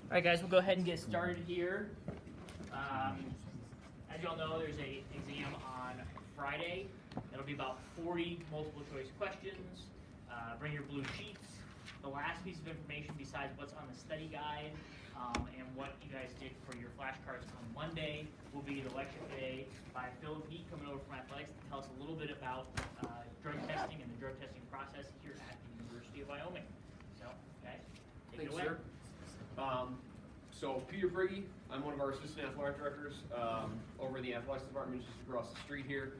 All right, guys, we'll go ahead and get started here. As y'all know, there's a exam on Friday. It'll be about 40 multiple choice questions. Bring your blue sheets. The last piece of information besides what's on the study guide and what you guys did for your flashcards on Monday will be the lecture today by Phil and Pete coming over from athletics to tell us a little bit about drug testing and the drug testing process here at the University of Wyoming. So, guys, take it away. Sir. So Peter Briggy, I'm one of our assistant athletic directors over in the athletics department just across the street here.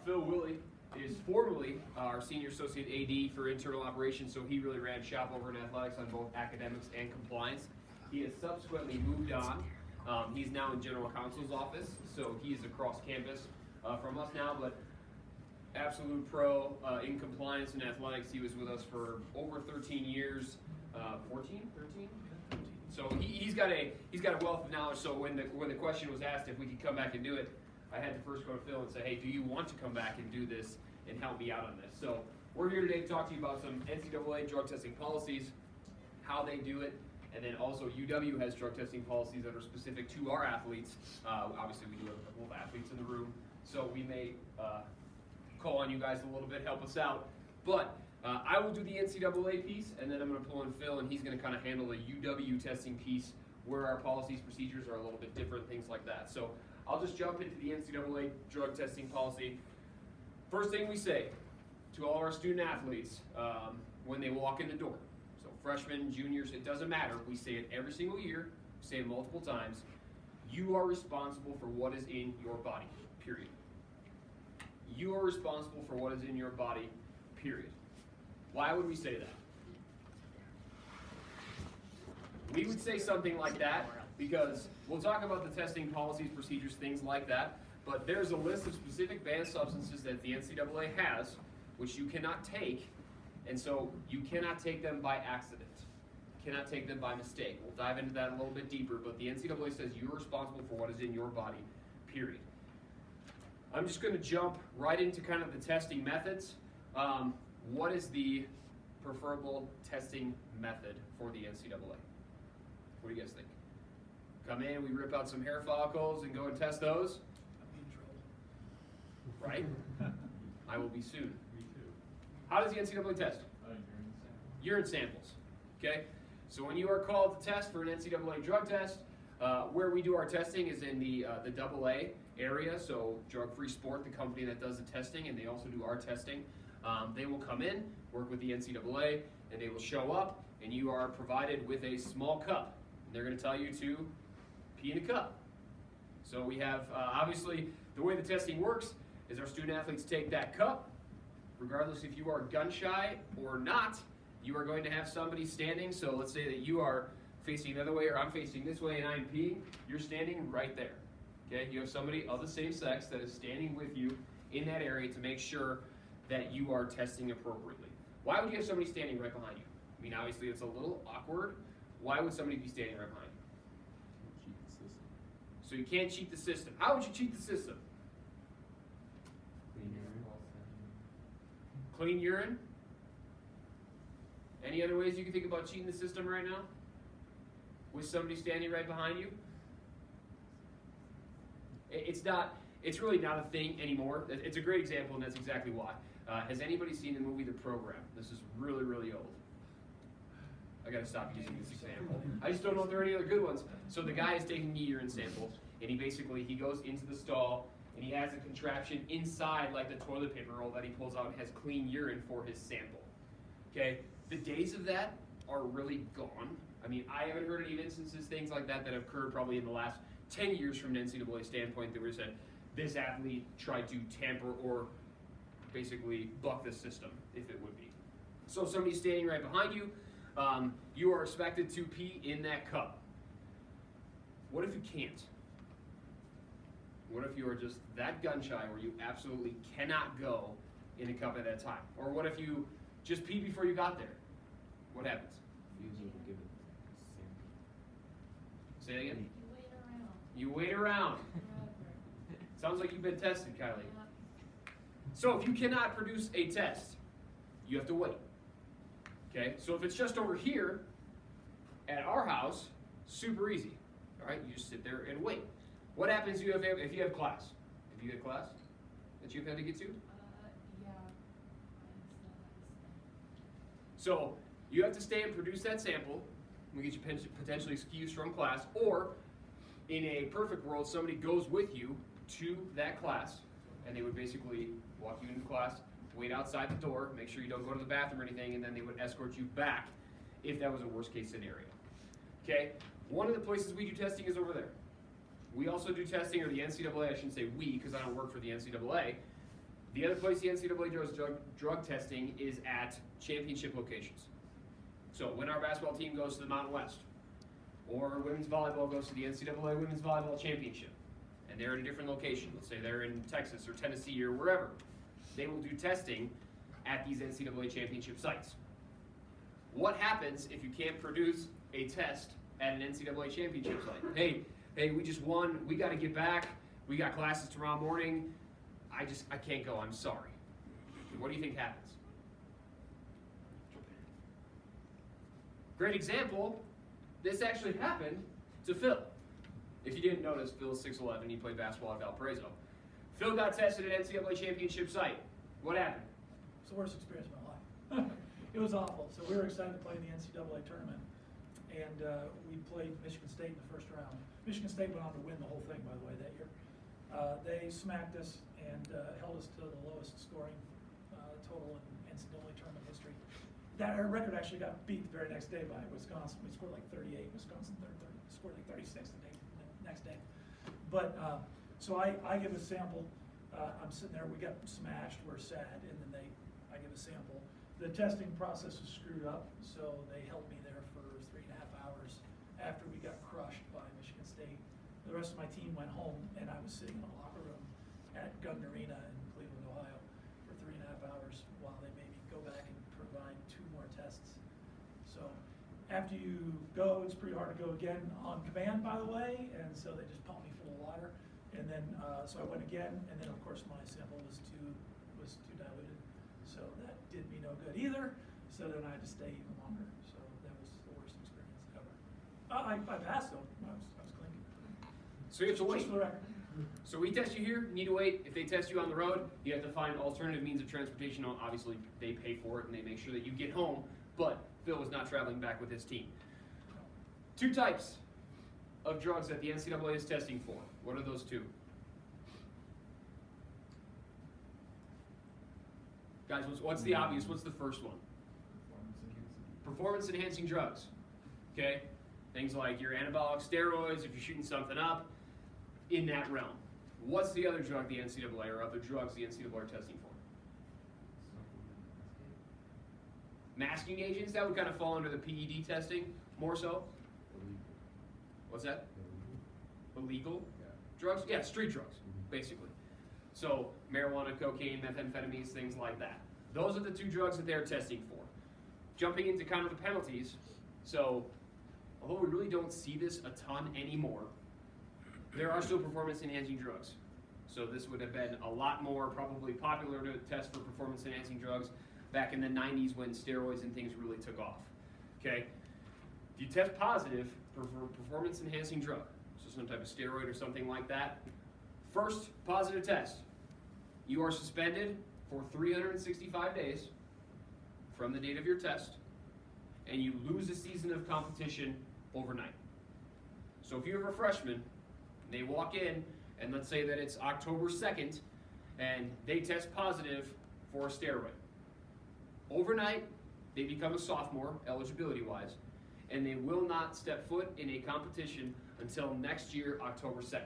Phil Willie is formerly our senior associate AD for internal operations, so he really ran shop over in athletics on both academics and compliance. He has subsequently moved on. He's now in general counsel's office, so he's across campus from us now, but absolute pro in compliance and athletics. He was with us for over 13 years, 13? So he's got a wealth of knowledge. So when the question was asked if we could come back and do it, I had to first go to Phil and say, hey, do you want to come back and do this and help me out on this? So we're here today to talk to you about some NCAA drug testing policies, how they do it, and then also UW has drug testing policies that are specific to our athletes. Obviously, we do have a couple of athletes in the room, so we may call on you guys a little bit, help us out. But I will do the NCAA piece, and then I'm going to pull in Phil, and he's going to kind of handle the UW testing piece where our policies, procedures are a little bit different, things like that. So I'll just jump into the NCAA drug testing policy. First thing we say to all our student athletes when they walk in the door, so freshmen, juniors, it doesn't matter. We say it every single year, we say it multiple times. You are responsible for what is in your body, period. You are responsible for what is in your body, period. Why would we say that? We would say something like that because we'll talk about the testing policies, procedures, things like that, but there's a list of specific banned substances that the NCAA has, which you cannot take, and so you cannot take them by accident. You cannot take them by mistake. We'll dive into that a little bit deeper, but the NCAA says you're responsible for what is in your body, period. I'm just going to jump right into kind of the testing methods. What is the preferable testing method for the NCAA? What do you guys think? Come in, we rip out some hair follicles and go and test those? Right? I will be soon. Me too. How does the NCAA test? Urine samples. Okay? So when you are called to test for an NCAA drug test, where we do our testing is in the AA area, so Drug Free Sport, the company that does the testing, and they also do our testing. They will come in, work with the NCAA, and they will show up, and you are provided with a small cup. And they're going to tell you to pee in a cup. So we have, obviously, the way the testing works is our student athletes take that cup, regardless if you are gun shy or not, you are going to have somebody standing. So let's say that you are facing the other way, or I'm facing this way and I'm peeing, you're standing right there. Okay? You have somebody of the same sex that is standing with you in that area to make sure that you are testing appropriately. Why would you have somebody standing right behind you? I mean, obviously it's a little awkward. Why would somebody be standing right behind you? Cheat the system. So you can't cheat the system. How would you cheat the system? Clean urine. Clean urine? Any other ways you can think about cheating the system right now? With somebody standing right behind you? It's really not a thing anymore. It's a great example, and that's exactly why. Has anybody seen the movie The Program? This is really, really old. I gotta stop using this example. I just don't know if there are any other good ones. So the guy is taking a urine sample, and he goes into the stall, and he has a contraption inside, like the toilet paper roll that he pulls out and has clean urine for his sample. Okay? The days of that are really gone. I mean, I haven't heard any instances, things like that have occurred probably in the last 10 years from an NCAA standpoint that were said, this athlete tried to tamper or basically buck the system, if it would be. So if somebody's standing right behind you, you are expected to pee in that cup. What if you can't? What if you are just that gun shy where you absolutely cannot go in a cup at that time? Or what if you just pee before you got there? What happens? Give it Say it again? You wait around. You wait around. Forever. Sounds like you've been tested, Kylie. So if you cannot produce a test, you have to wait. Okay, so if it's just over here at our house, Super easy. All right, you just sit there and wait. What happens if you have class? If you had class that you've had to get to? Yeah. So you have to stay and produce that sample. We get you potentially excused from class, or in a perfect world, somebody goes with you to that class, and they would basically walk you into class, wait outside the door, make sure you don't go to the bathroom or anything, and then they would escort you back if that was a worst case scenario. Okay? One of the places we do testing is over there. We also do testing, or the NCAA, I shouldn't say we, because I don't work for the NCAA. The other place the NCAA does drug testing is at championship locations. So when our basketball team goes to the Mountain West, or women's volleyball goes to the NCAA Women's Volleyball Championship, and they're in a different location, let's say they're in Texas or Tennessee or wherever, they will do testing at these NCAA championship sites. What happens if you can't produce a test at an NCAA championship site? Hey, we just won, we gotta get back, we got classes tomorrow morning, I can't go, I'm sorry. What do you think happens? Great example, this actually happened to Phil. If you didn't notice, Phil's 6'11", he played basketball at Valparaiso. Phil got tested at NCAA championship site. What happened? It's the worst experience of my life. It was awful. So we were excited to play in the NCAA tournament, and we played Michigan State in the first round. Michigan State went on to win the whole thing, by the way, that year. They smacked us and held us to the lowest scoring total in NCAA tournament history. Our record actually got beat the very next day by Wisconsin. We scored like 38. Wisconsin scored like 36 the next day. But so I give a sample. I'm sitting there. We got smashed. We're sad, and then I give a sample. The testing process was screwed up, so they held me there for 3.5 hours after we got crushed by Michigan State. The rest of my team went home, and I was sitting in a locker room at Guggen Arena in Cleveland, Ohio, for 3.5 hours while they made me go back and provide 2 more tests. So after you go, it's pretty hard to go again on command, by the way, and so they just pumped me full of water. And then, so I went again, and then of course my sample was too diluted. So that did me no good either. So then I had to stay even longer. So that was the worst experience ever. I passed though. I was clean. So you have to wait. Just for the record. So we test you here, you need to wait. If they test you on the road, you have to find alternative means of transportation. Obviously, they pay for it and they make sure that you get home, but Phil was not traveling back with his team. 2 types of drugs that the NCAA is testing for. What are those 2? Guys, what's the obvious? What's the first one? Performance enhancing drugs. Okay? Things like your anabolic steroids, if you're shooting something up, in that realm. What's the other drug the NCAA, or other drugs the NCAA are testing for? Masking agents, that would kind of fall under the PED testing, more so. What's that? Illegal drugs? Yeah, street drugs, basically. So marijuana, cocaine, methamphetamines, things like that. Those are the 2 drugs that they're testing for. Jumping into kind of the penalties, so although we really don't see this a ton anymore, there are still performance-enhancing drugs. So this would have been a lot more probably popular to test for performance-enhancing drugs back in the 90s when steroids and things really took off. Okay? If you test positive for performance-enhancing drug, so some type of steroid or something like that, first positive test, you are suspended for 365 days from the date of your test, and you lose a season of competition overnight. So if you have a freshman, they walk in, and let's say that it's October 2nd, and they test positive for a steroid. Overnight, they become a sophomore, eligibility-wise, and they will not step foot in a competition until next year, October 2nd.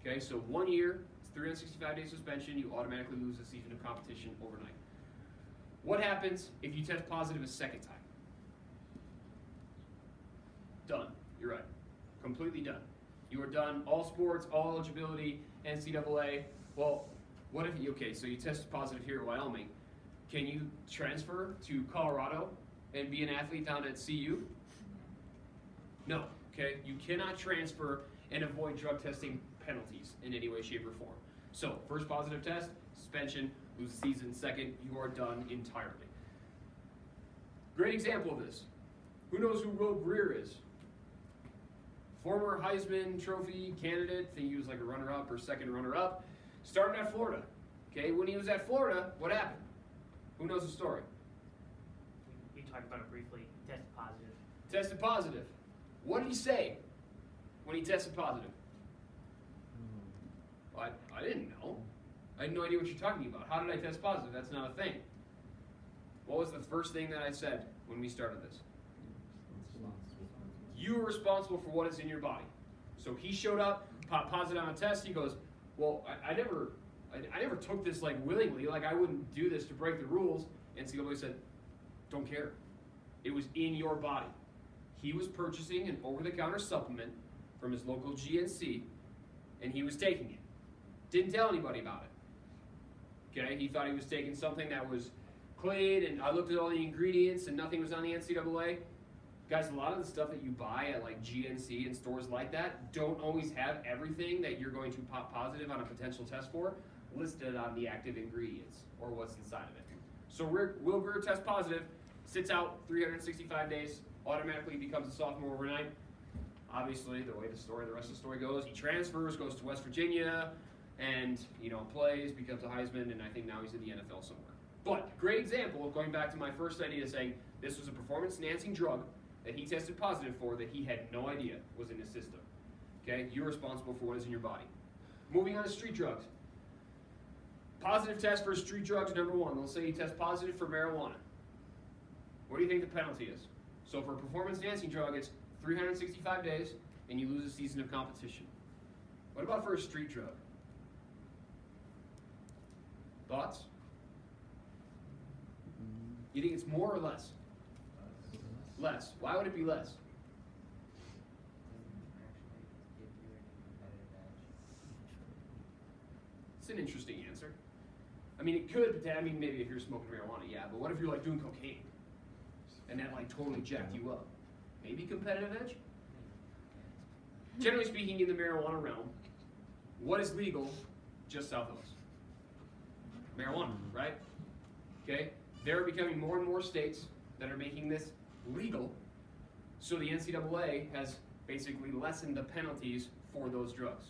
Okay, so 1 year, it's 365-day suspension, you automatically lose a season of competition overnight. What happens if you test positive a second time? Done. You're right. Completely done. You are done. All sports, all eligibility, NCAA. Well, what if you, okay, so you tested positive here at Wyoming. Can you transfer to Colorado and be an athlete down at CU? No, okay? You cannot transfer and avoid drug testing penalties in any way, shape, or form. So, first positive test, suspension, lose the season. Second, you are done entirely. Great example of this. Who knows who Will Greer is? former Heisman Trophy candidate, I think he was like a runner-up or second runner-up, started at Florida. Okay, when he was at Florida, what happened? Who knows the story? We talked about it briefly. Tested positive. Tested positive. What did he say when he tested positive? I didn't know. I had no idea what you're talking about. How did I test positive? That's not a thing. What was the first thing that I said when we started this? You are responsible for what is in your body. So he showed up, positive on a test. He goes, well, I never took this like willingly. Like I wouldn't do this to break the rules. NCAA said, don't care. It was in your body. He was purchasing an over-the-counter supplement from his local GNC, and he was taking it. Didn't tell anybody about it. Okay, he thought he was taking something that was clean, and I looked at all the ingredients, and nothing was on the NCAA. Guys, a lot of the stuff that you buy at like GNC and stores like that don't always have everything that you're going to pop positive on a potential test for listed on the active ingredients or what's inside of it. So Will Greer tests positive, sits out 365 days, automatically becomes a sophomore overnight. Obviously, the way the rest of the story goes, he transfers, goes to West Virginia, and plays, becomes a Heisman, and I think now he's in the NFL somewhere. But great example of going back to my first idea, saying this was a performance-enhancing drug that he tested positive for that he had no idea was in his system. Okay, you're responsible for what is in your body. Moving on to street drugs. Positive test for street drugs, number one. Let's say you test positive for marijuana. What do you think the penalty is? So for a performance-enhancing drug, it's 365 days, and you lose a season of competition. What about for a street drug? Thoughts? You think it's more or less? Less. Why would it be less? It's an interesting answer. I mean, it could, maybe if you're smoking marijuana, yeah, but what if you're like doing cocaine? And that like totally jacked you up? Maybe competitive edge? Generally speaking, in the marijuana realm, what is legal just south of us? Marijuana, right? Okay? There are becoming more and more states that are making this legal, so the NCAA has basically lessened the penalties for those drugs.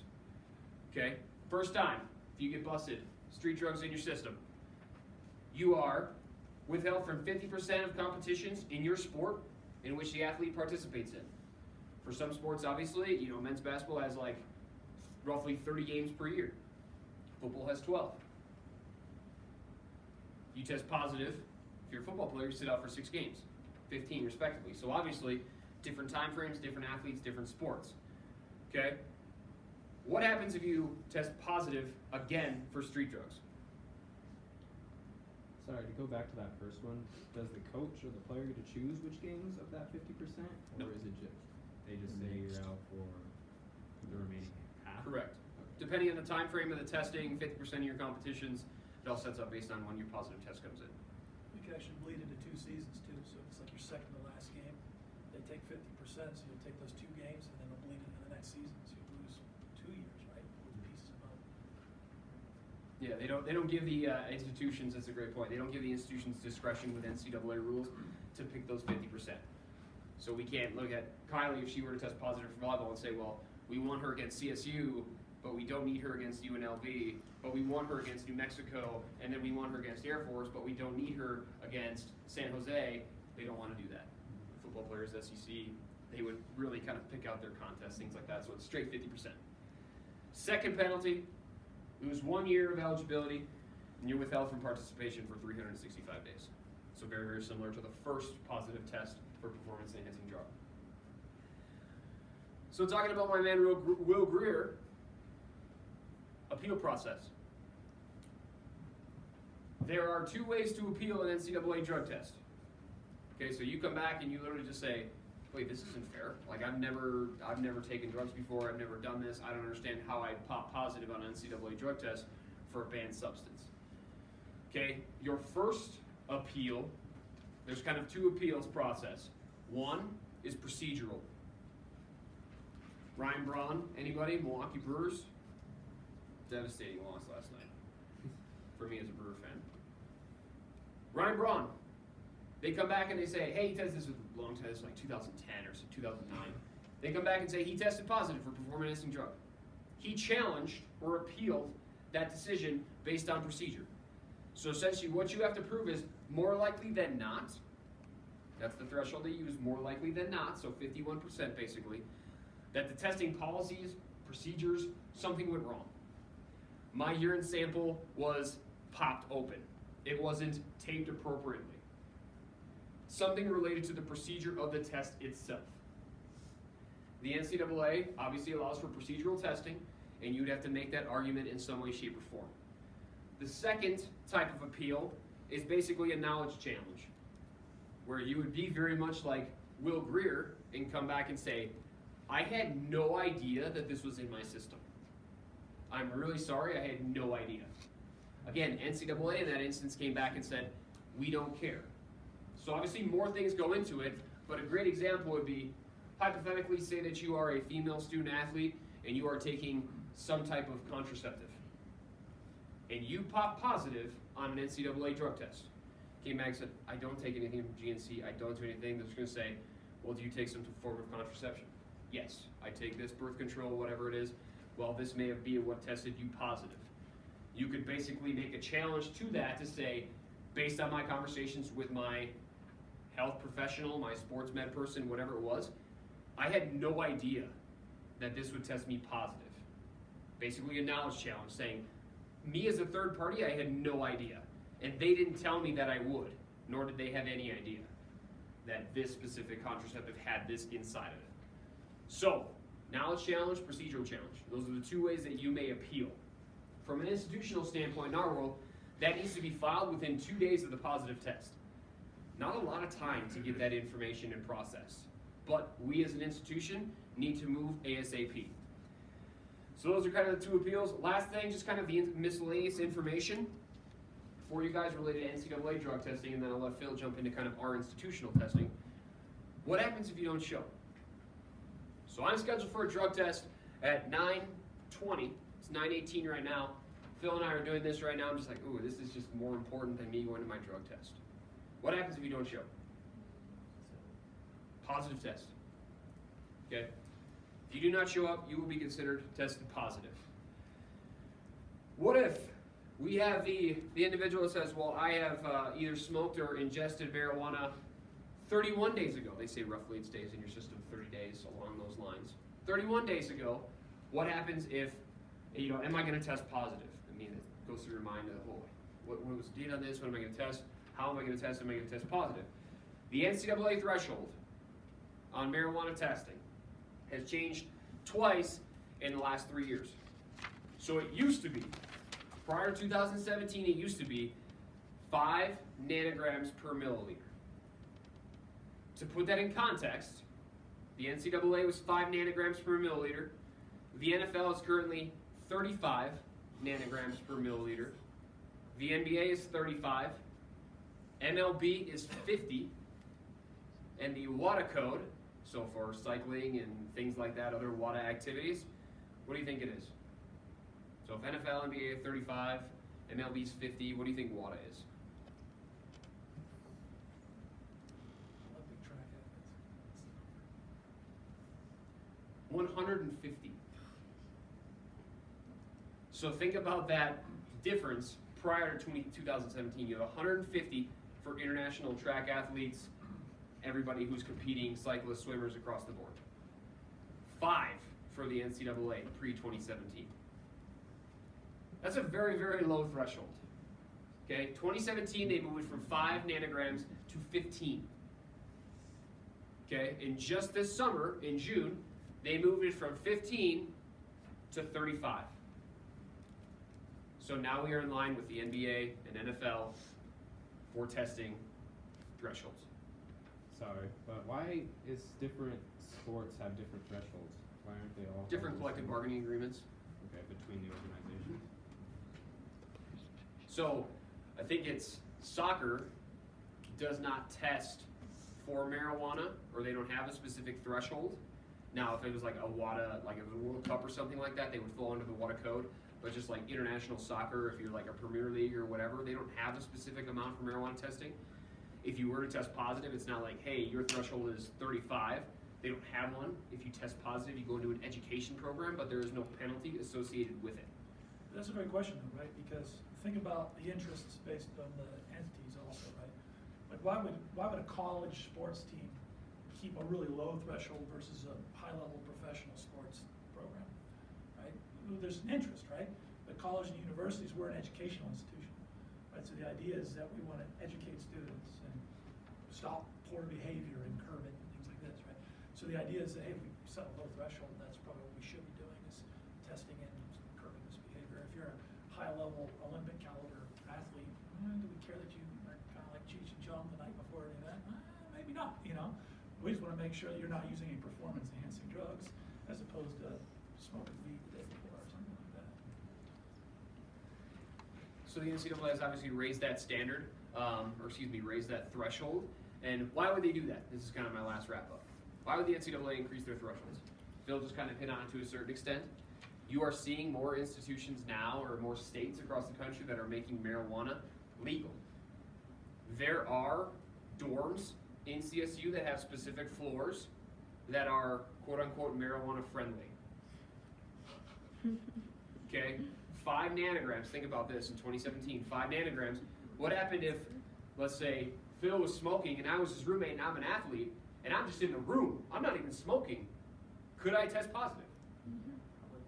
Okay? First time, if you get busted, street drugs in your system, you are withheld from 50% of competitions in your sport in which the athlete participates in. For some sports, obviously, men's basketball has like roughly 30 games per year. Football has 12. You test positive, if you're a football player, you sit out for 6 games, 15 respectively. So obviously, different time frames, different athletes, different sports. Okay? What happens if you test positive again for street drugs? Sorry, to go back to that first one, does the coach or the player get to choose which games of that 50%? Or No. is it just, they just say you're out for the remaining half? Correct. Depending on the time frame of the testing, 50% of your competitions, it all sets up based on when your positive test comes in. You can actually bleed into 2 seasons too, so it's like your second to last game. They take 50%, so you'll take those 2 games and then they'll bleed into the next season, so you lose 2 years, right? With pieces of both. Yeah, they don't give the institutions, that's a great point, they don't give the institutions discretion with NCAA rules to pick those 50%. So we can't look at Kylie if she were to test positive for volleyball and say, well, we want her against CSU, but we don't need her against UNLV, but we want her against New Mexico, and then we want her against Air Force, but we don't need her against San Jose. They don't want to do that. Football players, SEC, they would really kind of pick out their contests, things like that, so it's straight 50%. Second penalty, lose 1 year of eligibility, and you're withheld from participation for 365 days. So very, very similar to the first positive test for performance-enhancing drug. So talking about my man Will Greer, appeal process. There are 2 ways to appeal an NCAA drug test. Okay, so you come back and you literally just say, wait, this isn't fair. Like I've never taken drugs before, I've never done this, I don't understand how I pop positive on an NCAA drug test for a banned substance. Okay, your first appeal, there's kind of 2 appeals process. One is procedural. Ryan Braun, anybody? Milwaukee Brewers? Devastating loss last night for me as a Brewer fan. Ryan Braun, they come back and they say, hey, he tested this with a long test, like 2010 or 2009. They come back and say he tested positive for performance-enhancing drug. He challenged or appealed that decision based on procedure. So essentially what you have to prove is more likely than not, that's the threshold they use, more likely than not, so 51% basically, that the testing policies, procedures, something went wrong. My urine sample was popped open. It wasn't taped appropriately. Something related to the procedure of the test itself. The NCAA obviously allows for procedural testing, and you'd have to make that argument in some way, shape, or form. The second type of appeal is basically a knowledge challenge, where you would be very much like Will Greer and come back and say, I had no idea that this was in my system. I'm really sorry, I had no idea. Again, NCAA in that instance came back and said, we don't care. So obviously more things go into it, but a great example would be, hypothetically say that you are a female student athlete and you are taking some type of contraceptive. And you pop positive on an NCAA drug test. Came back and said, I don't take anything from GNC, I don't do anything. They're just going to say, well, do you take some form of contraception? Yes, I take this, birth control, whatever it is. Well, this may be what tested you positive. You could basically make a challenge to that to say, based on my conversations with my health professional, my sports med person, whatever it was, I had no idea that this would test me positive. Basically a knowledge challenge saying, me as a third party, I had no idea. And they didn't tell me that I would, nor did they have any idea that this specific contraceptive had this inside of it. So, knowledge challenge, procedural challenge. Those are the two ways that you may appeal. From an institutional standpoint in our world, that needs to be filed within 2 days of the positive test. Not a lot of time to get that information and process, but we as an institution need to move ASAP. So those are kind of the two appeals. Last thing, just kind of the miscellaneous information for you guys related to NCAA drug testing, and then I'll let Phil jump into kind of our institutional testing. What happens if you don't show? So I'm scheduled for a drug test at 9:20. It's 9:18 right now. Phil and I are doing this right now. I'm just like, ooh, this is just more important than me going to my drug test. What happens if you don't show? Positive test. Okay? If you do not show up, you will be considered tested positive. What if we have the individual that says, well, I have either smoked or ingested marijuana 31 days ago. They say roughly it stays in your system 30 days along those lines. 31 days ago, what happens if, am I going to test positive? I mean, it goes through your mind, what was the date on this? What am I going to test? How am I going to test? Am I going to test positive? The NCAA threshold on marijuana testing has changed twice in the last 3 years. So it used to be, prior to 2017, it used to be 5 nanograms per milliliter. To put that in context, the NCAA was 5 nanograms per milliliter. The NFL is currently 35 nanograms per milliliter. The NBA is 35. MLB is 50. And the WADA code, so for cycling and things like that, other WADA activities, what do you think it is? So if NFL, NBA 35, MLB is 50, what do you think WADA is? Olympic track athletes. 150. So think about that difference prior to 2017. You have 150 for international track athletes, everybody who's competing, cyclists, swimmers across the board. 5 for the NCAA pre-2017. That's a very, very low threshold. Okay, 2017 they moved from 5 nanograms to 15. Okay, and just this summer, in June, they moved it from 15 to 35. So now we are in line with the NBA and NFL for testing thresholds. Sorry, but why is different sports have different thresholds? Why aren't they all Different collective bargaining agreements. Okay, between the organizations. So I think it's soccer does not test for marijuana, or they don't have a specific threshold. Now, if it was like a WADA, like it was a World Cup or something like that, they would fall under the WADA code. But just like international soccer, if you're like a Premier League or whatever, they don't have a specific amount for marijuana testing. If you were to test positive, it's not like, hey, your threshold is 35. They don't have one. If you test positive, you go into an education program, but there is no penalty associated with it. That's a great question though, right? Because think about the interests based on the entities also, right? Like why would a college sports team keep a really low threshold versus a high-level professional sports program, right? Well, there's an interest, right? But college and universities, we're an educational institution, right? So the idea is that we want to educate students and stop poor behavior and curb it and things like this, right? So the idea is that, hey, if we set a low threshold, that's probably what we should be doing is testing and curbing this behavior. If you're a high-level Olympic caliber athlete, do we care that you are kind of like Cheech and Chong the night before an event? Maybe not, you know? We just want to make sure that you're not using any performance-enhancing drugs as opposed to smoking weed the day before or something like that. So the NCAA has obviously raised that standard, raised that threshold. And why would they do that? This is kind of my last wrap up. Why would the NCAA increase their thresholds? Phil just kind of hit on it to a certain extent. You are seeing more institutions now, or more states across the country that are making marijuana legal. There are dorms in CSU that have specific floors that are quote unquote marijuana friendly. Okay? 5 nanograms, think about this in 2017, 5 nanograms. What happened if, let's say, Phil was smoking and I was his roommate and I'm an athlete and I'm just in the room, I'm not even smoking. Could I test positive?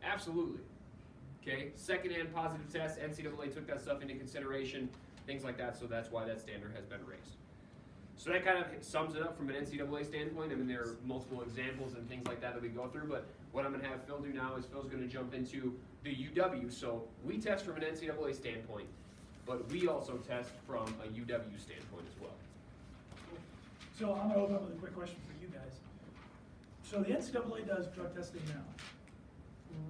Absolutely. Okay? Secondhand positive tests, NCAA took that stuff into consideration, things like that, so that's why that standard has been raised. So that kind of sums it up from an NCAA standpoint. I mean, there are multiple examples and things like that that we go through, but what I'm going to have Phil do now is Phil's going to jump into the UW. So we test from an NCAA standpoint, but we also test from a UW standpoint as well. So I'm going to open up with a quick question for you guys. So the NCAA does drug testing now.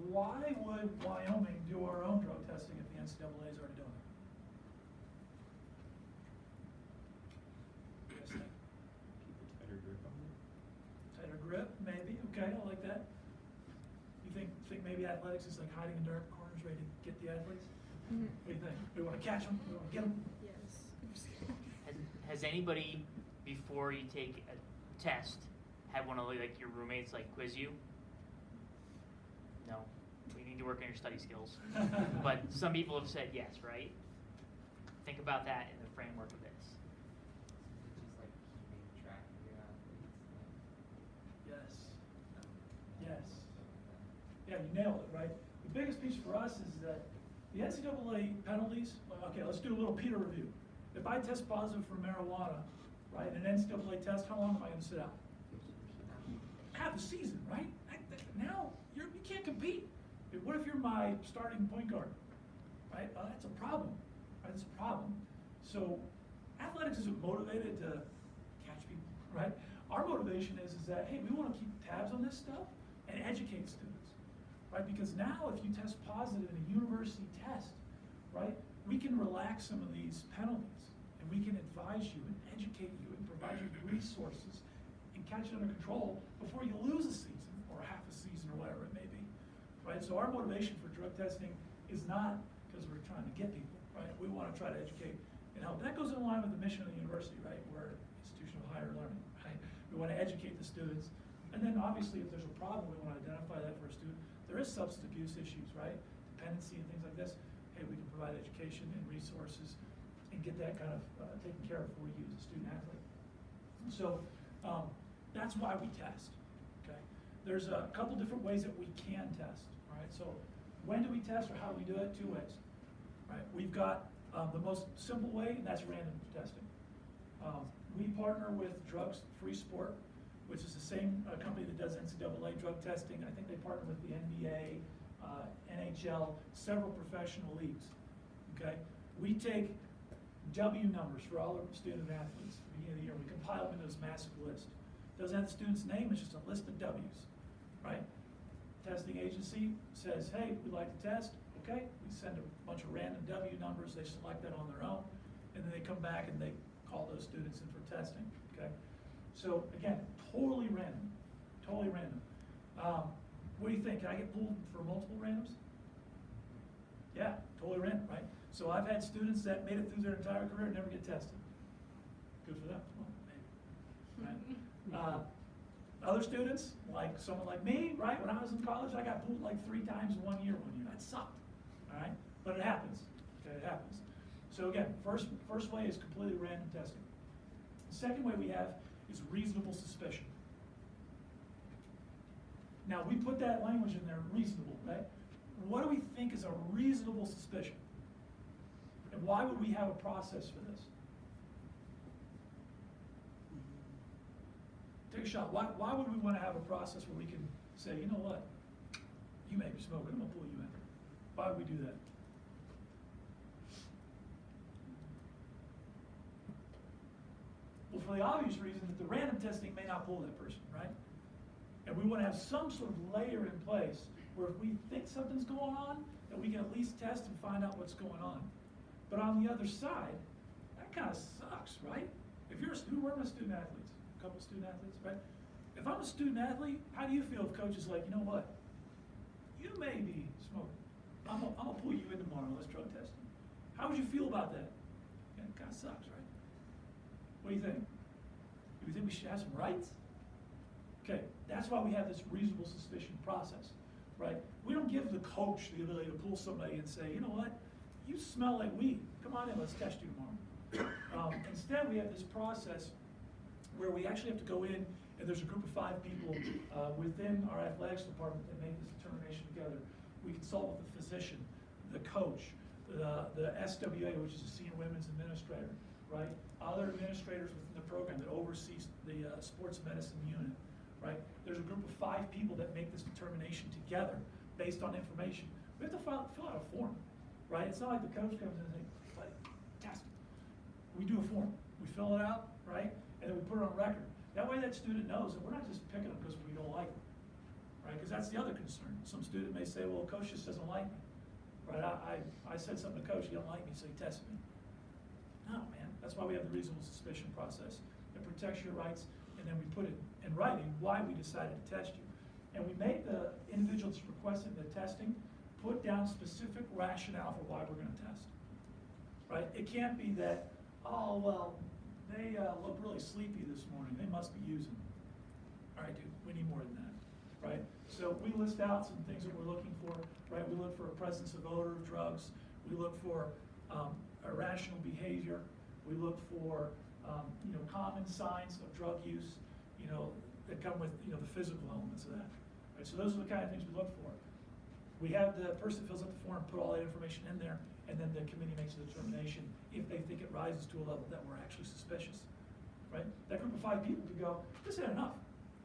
Why would Wyoming do our own drug testing if the NCAA is already doing it? What do you guys think? Keep a tighter grip on it. Tighter grip, maybe. Okay, I like that. You think maybe athletics is like hiding in dark corners, ready to get the athletes? What do you think? We want to catch them. We want to get them. Yes. Has anybody, before you take a test, had one of like your roommates like quiz you? No, we need to work on your study skills. But some people have said yes, right? Think about that in the framework of this. Just like keeping track of your athletes. Yes. Yes. Yeah, you nailed it, right? The biggest piece for us is that the NCAA penalties, okay, let's do a little Peter review. If I test positive for marijuana, right, in an NCAA test, how long am I going to sit out? Half a season, right? Now you can't compete. What if you're my starting point guard, right? That's a problem, right? That's a problem. So athletics isn't motivated to catch people, right? Our motivation is that, hey, we want to keep tabs on this stuff and educate students, right? Because now if you test positive in a university test, right, we can relax some of these penalties and we can advise you and educate you and provide you with resources and catch it under control before you lose a season or half a season or whatever it may be, right? So our motivation for drug testing is not because we're trying to get people, right? We want to try to educate and help. That goes in line with the mission of the university, right? We're an institution of higher learning, right? We want to educate the students. And then obviously if there's a problem, we want to identify that for a student. There is substance abuse issues, right? Dependency and things like this. Hey, we can provide education and resources and get that kind of taken care of before you use a student athlete. So that's why we test, okay? There's a couple different ways that we can test, all right? So when do we test or how do we do it? 2 ways, right? We've got the most simple way, and that's random testing. We partner with Drugs Free Sport, which is the same company that does NCAA drug testing. I think they partner with the NBA, NHL, several professional leagues, okay? We take W numbers for all our student athletes at the beginning of the year. We compile them into this massive list. Doesn't have the student's name, it's just a list of W's, right? Testing agency says, hey, we'd like to test, okay? We send a bunch of random W numbers, they select that on their own, and then they come back and they call those students in for testing, okay? So again, totally random, totally random. What do you think? Can I get pulled for multiple randoms? Yeah, totally random, right? So I've had students that made it through their entire career and never get tested. Good for them. Well, maybe. Right? Other students, like someone like me, right, when I was in college, I got pulled like 3 times in 1 year one year. That sucked, all right? But it happens, okay, it happens. So again, first way is completely random testing. The second way we have is reasonable suspicion. Now, we put that language in there, reasonable, right? What do we think is a reasonable suspicion? And why would we have a process for this? Take a shot. Why would we want to have a process where we can say, you know what? You may be smoking, I'm gonna pull you in. Why would we do that? Well, for the obvious reason that the random testing may not pull that person, right? And we want to have some sort of layer in place where if we think something's going on, that we can at least test and find out what's going on. But on the other side, that kind of sucks, right? If you're a student, we're student athletes, a couple student athletes, right? If I'm a student athlete, how do you feel if coach is like, you know what? You may be smoking. I'm gonna pull you in tomorrow, let's drug test you. How would you feel about that? Yeah, it kind of sucks, right? What do you think? Do you think we should have some rights? Okay, that's why we have this reasonable suspicion process, right? We don't give the coach the ability to pull somebody and say, you know what? You smell like weed. Come on in, let's test you tomorrow. Instead, we have this process where we actually have to go in, and there's a group of 5 people within our athletics department that make this determination together. We consult with the physician, the coach, the SWA, which is the senior women's administrator, right? Other administrators within the program that oversees the sports medicine unit, right? There's a group of 5 people that make this determination together based on information. We have to fill out a form, right? It's not like the coach comes in and says, "Buddy, test." We do a form. We fill it out, right? And then we put it on record. That way that student knows that we're not just picking them because we don't like them, right? Because that's the other concern. Some student may say, well, coach just doesn't like me, right? I said something to coach, he don't like me, so he tested me. No, man, that's why we have the reasonable suspicion process. It protects your rights, and then we put it in writing why we decided to test you. And we make the individuals requesting the testing put down specific rationale for why we're gonna test, right? It can't be that, oh, well, they look really sleepy this morning, they must be using. All right, dude, we need more than that, right? So we list out some things that we're looking for, right? We look for a presence of odor of drugs. We look for irrational behavior. We look for, common signs of drug use, that come with, the physical elements of that. Right? So those are the kind of things we look for. We have the person that fills out the form put all that information in there, and then the committee makes a determination if they think it rises to a level that we're actually suspicious, right? That group of 5 people could go, this ain't enough.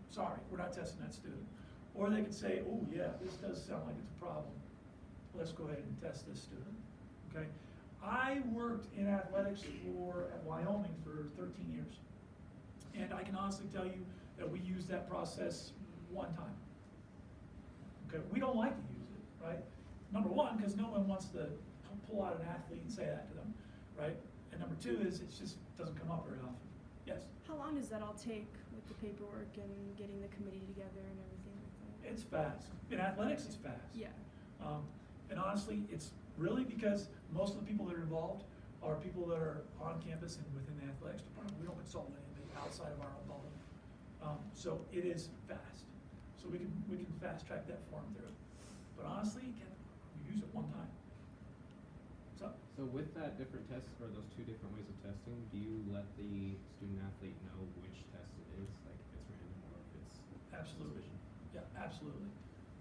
Sorry, we're not testing that student. Or they could say, oh yeah, this does sound like it's a problem. Let's go ahead and test this student, okay? I worked in athletics at Wyoming for 13 years. And I can honestly tell you that we used that process one time. Okay, we don't like to use it, right? Number one, because no one wants to pull out an athlete and say that to them, right? And number 2 is it just doesn't come up very often. Yes? How long does that all take with the paperwork and getting the committee together and everything like that? It's fast. In athletics, it's fast. Yeah. And honestly, it's really because most of the people that are involved are people that are on campus and within the athletics department. We don't consult with anybody outside of our own bubble. So it is fast. So we can fast track that form through. But honestly, again, we use it one time. So with that different test, or those 2 different ways of testing, do you let the student athlete know which test it is, like if it's random or if it's Absolutely. suspicion? Yeah, absolutely.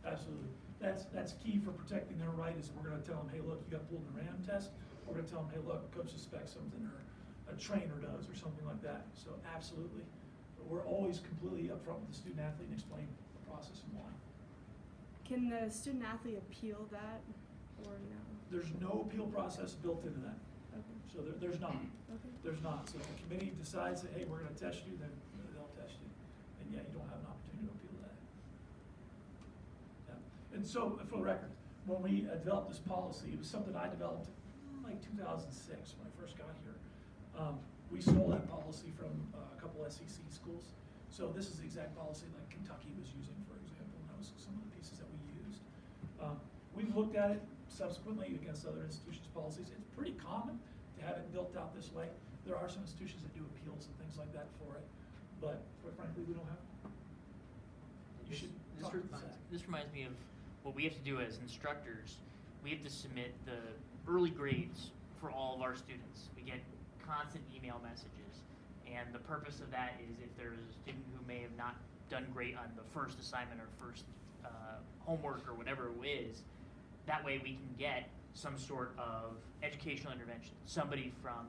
Absolutely. That's key for protecting their right is we're gonna tell them, hey, look, you got pulled in a random test. We're gonna tell them, hey, look, coach suspects something or a trainer does or something like that. So absolutely. But we're always completely upfront with the student athlete and explain the process and why. Can the student athlete appeal that or no? There's no appeal process built into that. Okay. So there's not. Okay. There's not. So if the committee decides that, hey, we're gonna test you, then they'll test you. And yeah, you don't have an opportunity to appeal that. Yeah. And so, for the record, when we developed this policy, it was something I developed in like 2006 when I first got here. We stole that policy from a couple SEC schools. So this is the exact policy like Kentucky was using, for example, and that was some of the pieces that we used. We've looked at it subsequently against other institutions' policies. It's pretty common to have it built out this way. There are some institutions that do appeals and things like that for it, but quite frankly, we don't have them. you should This talk to reminds, Zach. this reminds me of what we have to do as instructors. We have to submit the early grades for all of our students. We get constant email messages, and the purpose of that is if there's a student who may have not done great on the first assignment or first homework or whatever it is, that way we can get some sort of educational intervention. Somebody from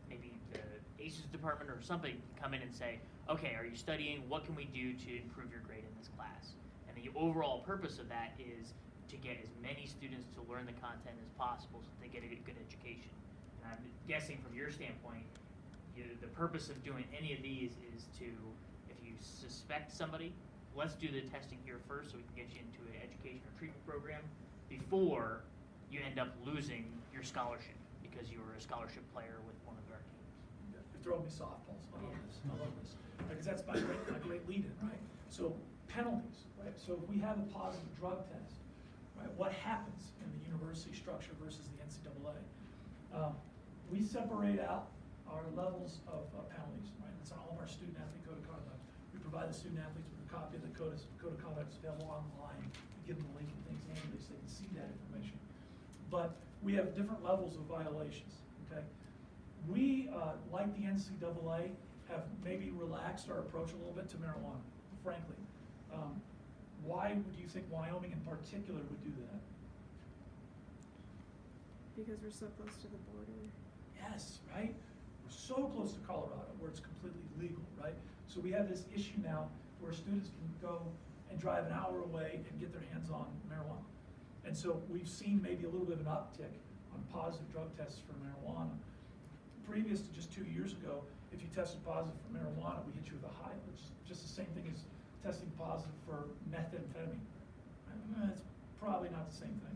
maybe the ACES department or somebody can come in and say, okay, are you studying? What can we do to improve your grade in this class? And the overall purpose of that is to get as many students to learn the content as possible so that they get a good education. And I'm guessing from your standpoint, the purpose of doing any of these is to, if you suspect somebody, let's do the testing here first so we can get you into an education or treatment program before you end up losing your scholarship because you were a scholarship player with one of our teams. You're throwing me softballs. I love this. I love this. Because that's my great lead-in, right? So penalties, right? So if we have a positive drug test, right, what happens in the university structure versus the NCAA? We separate out our levels of penalties, right? It's on all of our student athlete code of conduct. We provide the student athletes with a copy of the code of conduct. It's available online. We give them the link and things annually so they can see that information. But we have different levels of violations, okay? We, like the NCAA, have maybe relaxed our approach a little bit to marijuana, frankly. Why would you think Wyoming in particular would do that? Because we're so close to the border. Yes, right? We're so close to Colorado where it's completely legal, right? So we have this issue now where students can go and drive an hour away and get their hands on marijuana. And so we've seen maybe a little bit of an uptick on positive drug tests for marijuana. Previous to just 2 years ago, if you tested positive for marijuana, we hit you with a high, which is just the same thing as testing positive for methamphetamine. It's probably not the same thing.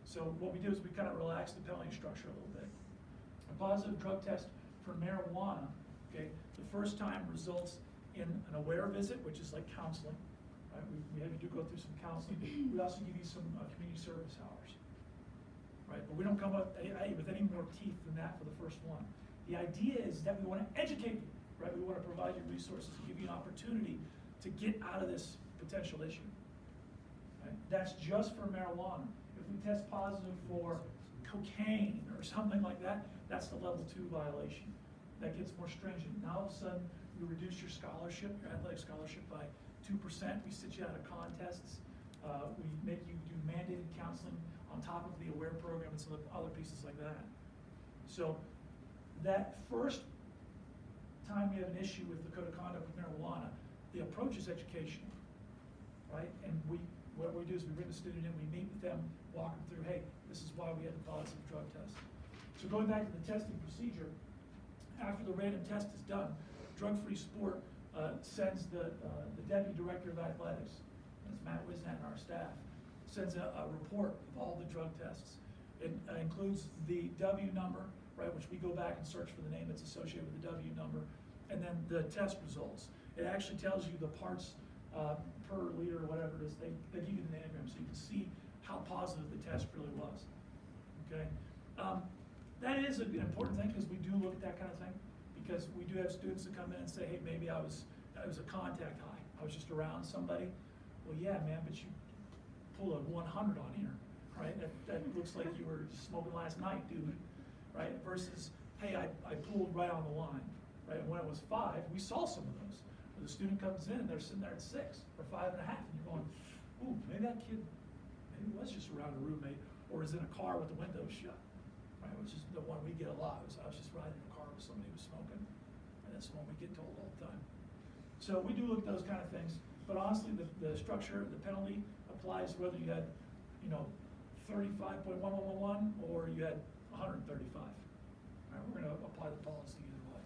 So what we do is we kind of relax the penalty structure a little bit. A positive drug test for marijuana, okay, the first time results in an aware visit, which is like counseling. Right? We have you do go through some counseling. We also give you some community service hours. Right? But we don't come up with any more teeth than that for the first one. The idea is that we want to educate you, right? We want to provide you resources to give you an opportunity to get out of this potential issue. Right? That's just for marijuana. If we test positive for cocaine or something like that, that's the level 2 violation. That gets more stringent. Now all of a sudden, we reduce your scholarship, your athletic scholarship by 2%. We sit you out of contests. We make you do mandated counseling on top of the AWARE program and some other pieces like that. So that first time we have an issue with the code of conduct with marijuana, the approach is educational, right? And what we do is we bring the student in, we meet with them, walk them through, hey, this is why we had the positive drug test. So going back to the testing procedure, after the random test is done, Drug Free Sport sends the Deputy Director of Athletics, that's Matt Wisnat and our staff, sends a report of all the drug tests. It includes the W number, right, which we go back and search for the name that's associated with the W number, and then the test results. It actually tells you the parts per liter or whatever it is. They give you the nanogram so you can see how positive the test really was. Okay, that is an important thing because we do look at that kind of thing because we do have students that come in and say, hey, maybe it was a contact high. I was just around somebody. Well, yeah, man, but you pull a 100 on here, right? That looks like you were smoking last night, dude, right? Versus, hey, I pulled right on the line, right? And when it was 5, we saw some of those. Where the student comes in and they're sitting there at 6 or 5.5, and you're going, ooh, maybe that kid, maybe was just around a roommate or is in a car with the windows shut, right? Which is the one we get a lot. I was just riding in a car with somebody who was smoking, and that's the one we get told all the time. So we do look at those kind of things, but honestly, the structure, the penalty applies whether you had, 35.1111 or you had 135. All right, we're going to apply the policy either way.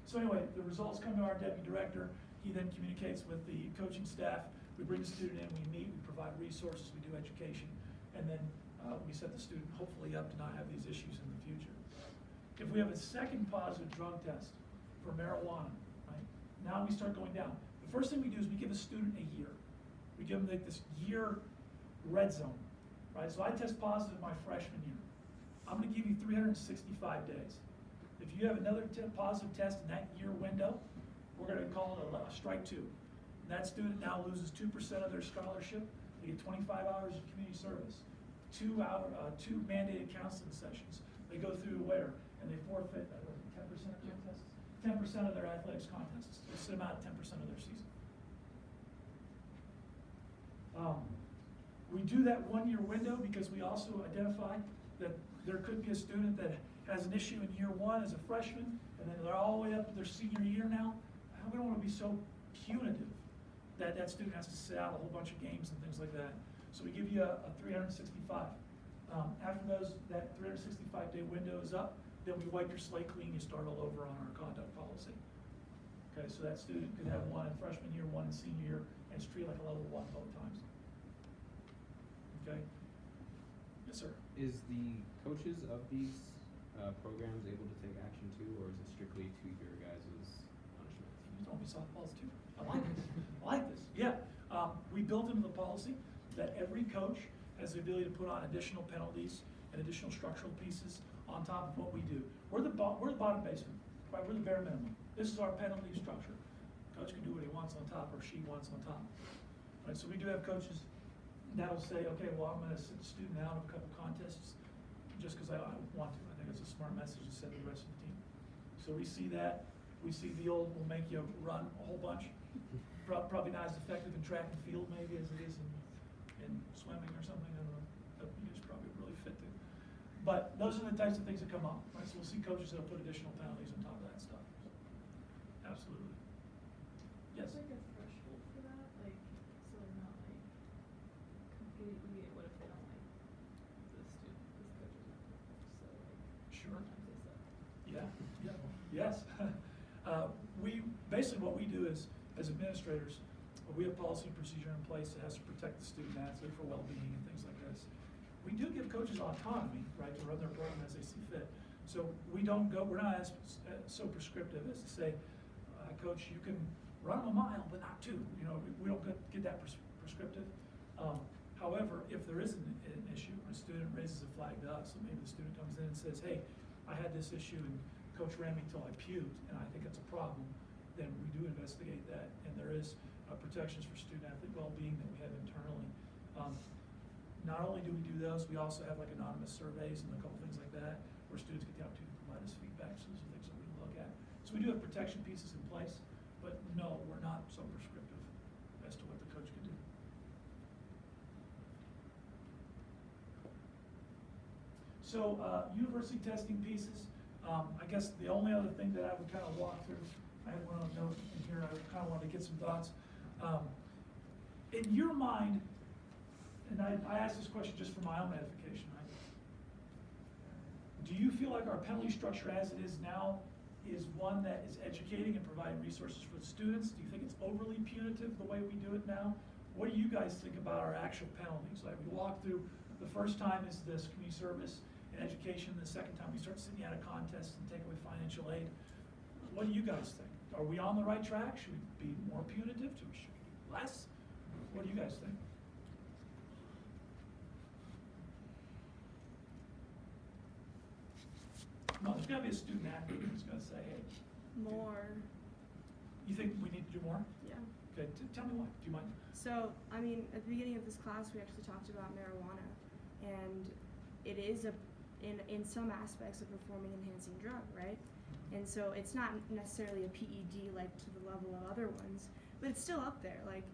So anyway, the results come to our deputy director. He then communicates with the coaching staff. We bring the student in, we meet, we provide resources, we do education, and then we set the student hopefully up to not have these issues in the future. If we have a second positive drug test for marijuana, right, now we start going down. The first thing we do is we give a student a year. We give them like this year red zone, right? So I test positive my freshman year. I'm gonna give you 365 days. If you have another positive test in that year window, we're gonna call it a strike two. And that student now loses 2% of their scholarship, they get 25 hours of community service, 2 mandated counseling sessions. They go through where, and they forfeit, 10% of contests? 10% of their athletics contests, just about 10% of their season. We do that 1 year window because we also identify that there could be a student that has an issue in year one as a freshman, and then they're all the way up to their senior year now. We don't want to be so punitive that that student has to sit out a whole bunch of games and things like that. So we give you a 365. After that 365-day window is up, then we wipe your slate clean, you start all over on our conduct policy. Okay, so that student could have one in freshman year, one in senior year, and it's treated like a level 1 both times. Okay? Yes, sir. Is the coaches of these programs able to take action too, or is it strictly to your guys' punishment? You told me softballs too. I like this. I like this. Yeah. We built into the policy that every coach has the ability to put on additional penalties and additional structural pieces on top of what we do. We're the bottom basement, right? We're the bare minimum. This is our penalty structure. Coach can do what he wants on top or she wants on top. Right? So we do have coaches that'll say, okay, well, I'm going to sit the student out of a couple contests just because I want to. I think it's a smart message to send to the rest of the team. So we see that. We see the old, we'll make you run a whole bunch. Probably not as effective in track and field maybe as it is in swimming or something. I don't know. You just probably really fit to. But those are the types of things that come up. Right? So we'll see coaches that'll put additional penalties on top of that stuff. Absolutely. Yes? Is there like a threshold for that? Like, so they're not like completely, what if they don't like this coach is not perfect, so like, Sure. sometimes they suck. Yeah, yes. Basically what we do is, as administrators, we have policy and procedure in place that has to protect the student athlete for well-being and things like this. We do give coaches autonomy, right, to run their program as they see fit. So we're not as so prescriptive as to say, coach, you can run a mile, but not 2. You know, we don't get that prescriptive. However, if there is an issue, a student raises a flag to us, so maybe the student comes in and says, hey, I had this issue and coach ran me till I puked, and I think it's a problem, then we do investigate that, and there is protections for student athlete well-being that we have internally. Not only do we do those, we also have like anonymous surveys and a couple things like that, where students get the opportunity to provide us feedback, so those are things that we look at. So we do have protection pieces in place, but no, we're not so prescriptive as to what the coach can do. So university testing pieces, I guess the only other thing that I would kind of walk through, I had one note in here, I kind of wanted to get some thoughts. In your mind, and I asked this question just for my own edification, right? Do you feel like our penalty structure as it is now is one that is educating and providing resources for the students? Do you think it's overly punitive the way we do it now? What do you guys think about our actual penalties? Like we walk through, the first time is this community service and education, the second time we start sitting out a contest and take away financial aid. What do you guys think? Are we on the right track? Should we be more punitive? Should we be less? What do you guys think? No, there's got to be a student athlete who's going to say, hey. More, You think we need to do more? yeah. Okay, tell me why. Do you mind? So, I mean, at the beginning of this class, we actually talked about marijuana, and it is in some aspects a performing enhancing drug, right? And so it's not necessarily a PED like to the level of other ones, but it's still up there, like.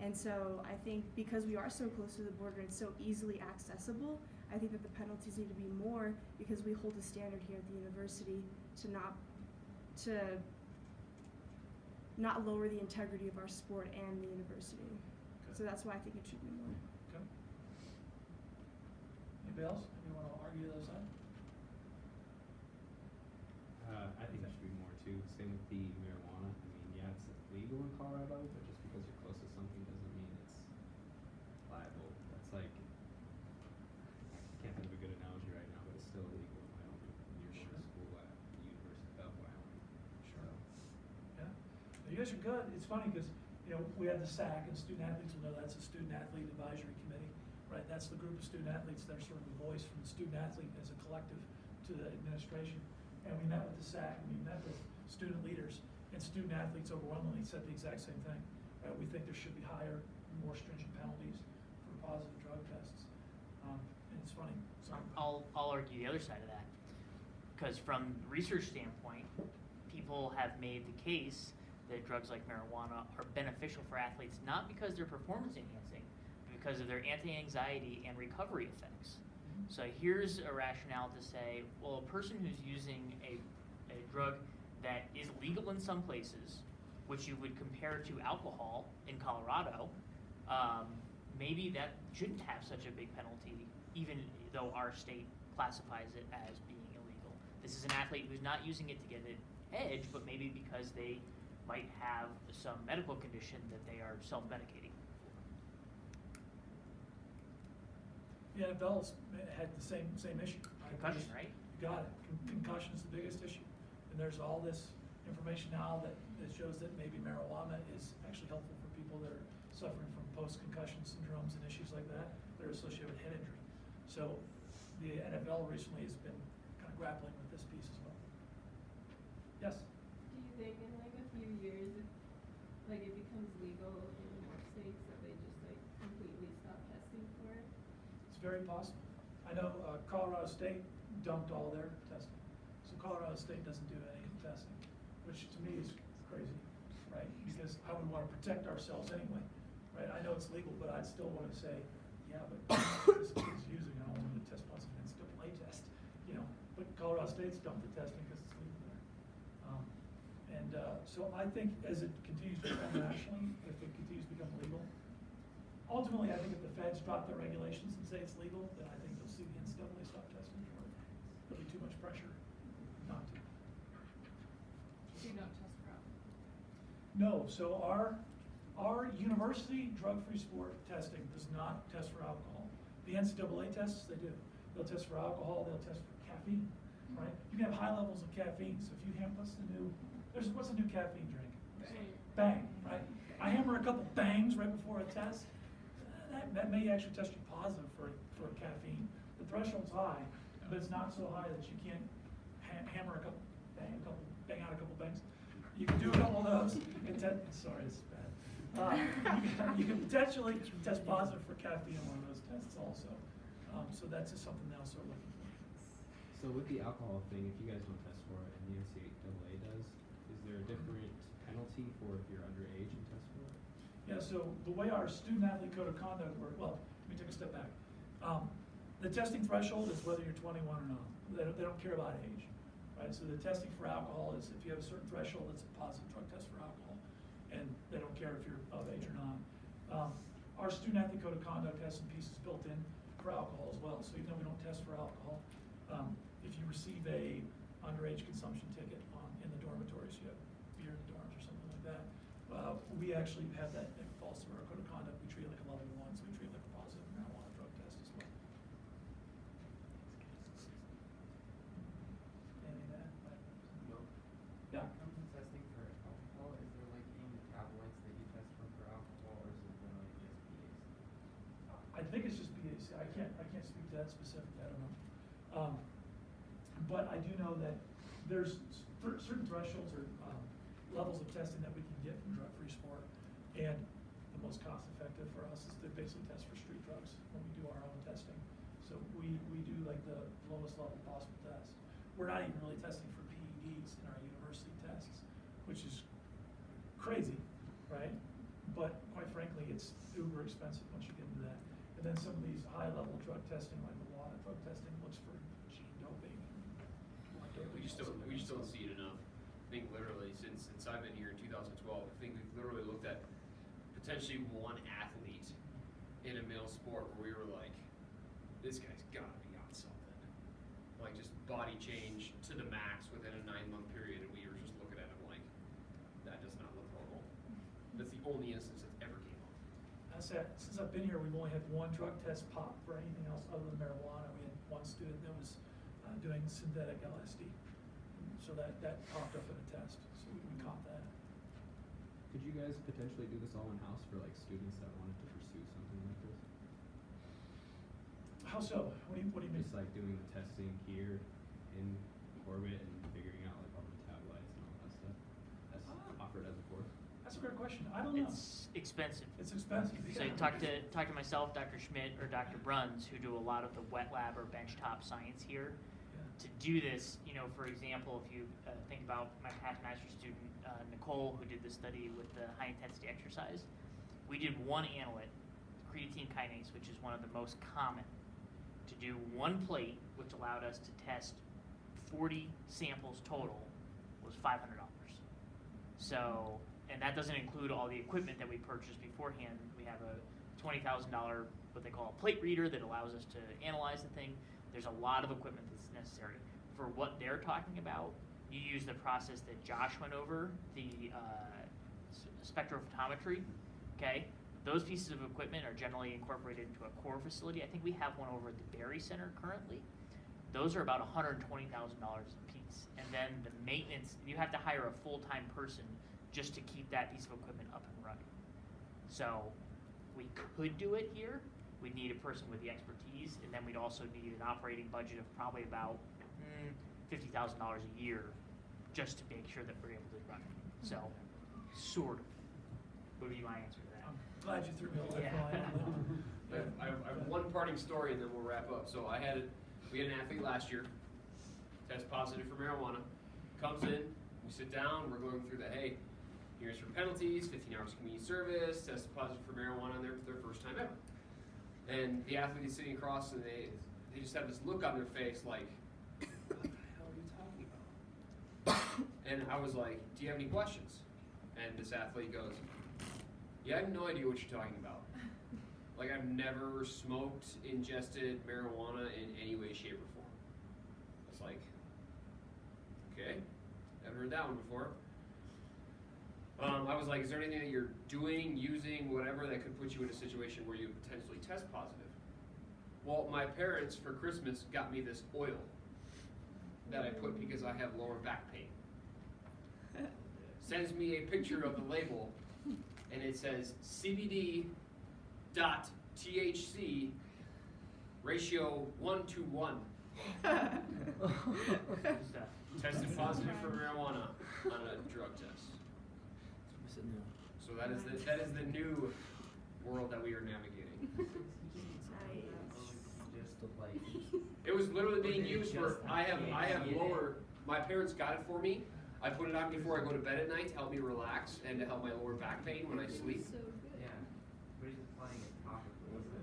And so I think because we are so close to the border and so easily accessible, I think that the penalties need to be more because we hold a standard here at the university to not lower the integrity of our sport and the university. Okay. So that's why I think it should be more. Okay. Anybody else? Anybody want to argue the other side? I think it should be more too. Same with the marijuana. I mean, yeah, it's legal in Colorado, but just because you're close to something doesn't mean it's liable. That's like, I can't think of a good analogy right now, but it's still illegal in Wyoming when you're going to school at the University of Wyoming. Sure. Yeah. You guys are good. It's funny because, you know, we have the SAC, and student athletes will know that's a student athlete advisory committee, right? That's the group of student athletes that are sort of the voice from the student athlete as a collective to the administration. And we met with the SAC, and we met with student leaders, And student athletes overwhelmingly said the exact same thing. Right? We think there should be higher, more stringent penalties for positive drug tests. And it's funny. So I'll argue the other side of that. Because from research standpoint, people have made the case that drugs like marijuana are beneficial for athletes, not because they're performance enhancing, but because of their anti-anxiety and recovery effects. So here's a rationale to say, well, a person who's using a drug that is legal in some places, which you would compare to alcohol in Colorado, maybe that shouldn't have such a big penalty, even though our state classifies it as being illegal. This is an athlete who's not using it to get an edge, but maybe because they might have some medical condition that they are self-medicating. the NFL's had the same issue. Concussion, right? You got it. Concussion's the biggest issue. And there's all this information now that shows that maybe marijuana is actually helpful for people that are suffering from post-concussion syndromes and issues like that are associated with head injury. So the NFL recently has been kind of grappling with this piece as well. Yes? Do you think in like a few years, if like it becomes legal in more states, that they just like completely stop testing for it? It's very possible. I know Colorado State dumped all their testing. So Colorado State doesn't do any testing, which to me is crazy, right? Because I would want to protect ourselves anyway, right? I know it's legal, but I'd still want to say, yeah, but this kid's using, I don't want him to test positive for NCAA test, you know. But Colorado State's dumped the testing because it's legal there. So I think as it continues to become nationally, if it continues to become legal, ultimately, I think if the feds drop their regulations and say it's legal, then I think you'll see the NCAA stop testing for it. There'll be too much pressure not to. Do you not test for alcohol? No, so our university drug-free sport testing does not test for alcohol. The NCAA tests, they do. They'll test for alcohol, they'll test for caffeine, right? You can have high levels of caffeine, so if you have, what's the new caffeine drink? Bang, right? I hammer a couple bangs right before a test. That may actually test you positive for caffeine. The threshold's high, but it's not so high that you can't hammer bang out a couple bangs. You can do a couple of those and sorry, it's bad. You can potentially test positive for caffeine on one of those tests also. So that's just something else we're looking for. So with the alcohol thing, if you guys don't test for it and the NCAA does, is there a different penalty for if you're underage and test for it? Yeah, so the way our student athlete code of conduct works, well, let me take a step back. The testing threshold is whether you're 21 or not. They don't care about age, right? So the testing for alcohol is if you have a certain threshold, it's a positive drug test for alcohol. And they don't care if you're of age or not. Our student athlete code of conduct has some pieces built in for alcohol as well. So even though we don't test for alcohol, if you receive a underage consumption ticket in the dormitories, you have beer in the dorms or something like that, we actually have that, it falls through our code of conduct. We treat it like a level 1, so we treat it like a positive marijuana drug test as well. Anything to add? No. Yeah. When it comes to testing for alcohol, is there like any metabolites that you test for alcohol, or is it generally just pH? I think it's just BAC. I can't speak to that specifically. I don't know. But I do know that there's certain thresholds or levels of testing that we can get from drug-free sport, and the most cost-effective for us is to basically test for street drugs when we do our own testing. So we do like the lowest level possible test. We're not even really testing for PEDs in our university tests, which is crazy, right? But quite frankly, it's uber expensive once you get into that. And then some of these high-level drug testing, like the WADA drug testing, looks for gene doping. blood doping, We just all don't sorts of see it enough. I think literally since I've been here in 2012, I think we've literally looked at potentially one athlete in a male sport where we were like, this guy's gotta be on something. Like just body change to the max within a 9-month period, and we were just looking at him like, that does not look normal. That's the only instance that's ever came up. I said, since I've been here, we've only had one drug test pop for anything else other than marijuana. We had one student that was doing synthetic LSD. So that popped up in a test, so we caught that. Could you guys potentially do this all in-house for like students that wanted to pursue something like this? How so? What do you mean? Just like doing the testing here in Corbett and figuring out like all the metabolites and all that stuff. offered as a course? That's a great question. I don't know. It's expensive. It's expensive. So yeah. you talk to myself, Dr. Schmidt, or Dr. Bruns, who do a lot of the wet lab or benchtop science here. Yeah. To do this, you know, for example, if you think about my past master's student, Nicole, who did the study with the high intensity exercise, we did one analyte, creatine kinase, which is one of the most common. To do one plate, which allowed us to test 40 samples total, was $500. So, and that doesn't include all the equipment that we purchased beforehand. We have a $20,000, what they call a plate reader, that allows us to analyze the thing. There's a lot of equipment that's necessary. For what they're talking about, you use the process that Josh went over, the spectrophotometry, okay? Those pieces of equipment are generally incorporated into a core facility. I think we have one over at the Berry Center currently. Those are about $120,000 a piece. And then the maintenance, you have to hire a full-time person just to keep that piece of equipment up and running. So we could do it here. We'd need a person with the expertise, and then we'd also need an operating budget of probably about $50,000 a year just to make sure that we're able to run it. So, sort of, would be my answer to that. I'm glad you threw me a Yeah. lifeline on that. I have one parting story and then we'll wrap up. So we had an athlete last year, test positive for marijuana, comes in, we sit down, we're going through the, hey, here's your penalties, 15 hours of community service, tested positive for marijuana on their first time ever. And the athlete is sitting across and they just have this look on their face like, what the hell are you talking about? And I was like, do you have any questions? And this athlete goes, yeah, I have no idea what you're talking about. Like, I've never smoked, ingested marijuana in any way, shape, or form. It's like, okay, never heard that one before. I was like, is there anything that you're doing, using, whatever, that could put you in a situation where you potentially test positive? Well, my parents, for Christmas, got me this oil that I put because I have lower back pain. Sends me a picture of the label, and it says CBD.THC ratio 1:1. Tested positive for marijuana on a drug test. So that is the new world that we are navigating. It was literally being used for I have lower. My parents got it for me. I put it on before I go to bed at night to help me relax and to help my lower back pain when I sleep. So good. Yeah, but he's applying it topically, so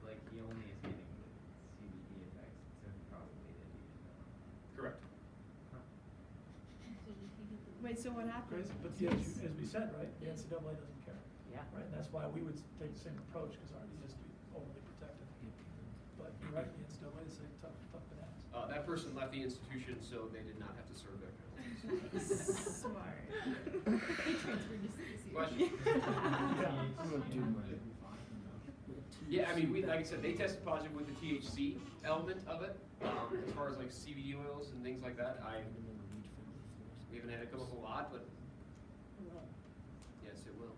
like he only is getting the CBD effects, so probably that he didn't know. Correct. Wait, so what happens? Crazy, but as we said, right, the NCAA doesn't care, Yeah. right? And that's why we would take the same approach, because ours is just to be overly protective. But you're right, the NCAA is saying tough bananas. That person left the institution, so they did not have to serve their penalties. Smart. They transferred to CSU. Question? Yeah, I mean, like I said, they tested positive with the THC element of it. As far as like CBD oils and things like that, we haven't had it come up a lot, but yes, it will.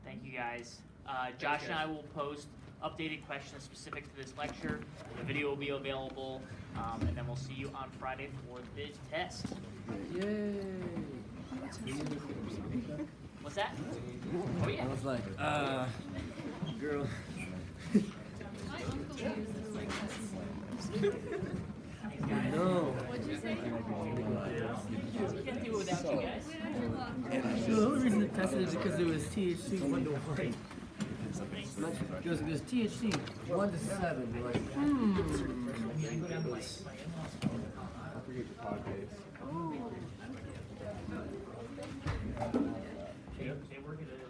Thank you, guys. Josh and I will post updated questions specific to this lecture. The video will be available, and then we'll see you on Friday for the test. Yay! What's that? Oh, yeah. I was like, girl. My uncle used to like Thanks, guys. No. What'd you say? We can't do it without you guys. So the only reason I tested is because it was THC 1 to 1. It was THC 1 to 7. You're like, I forget the podcast.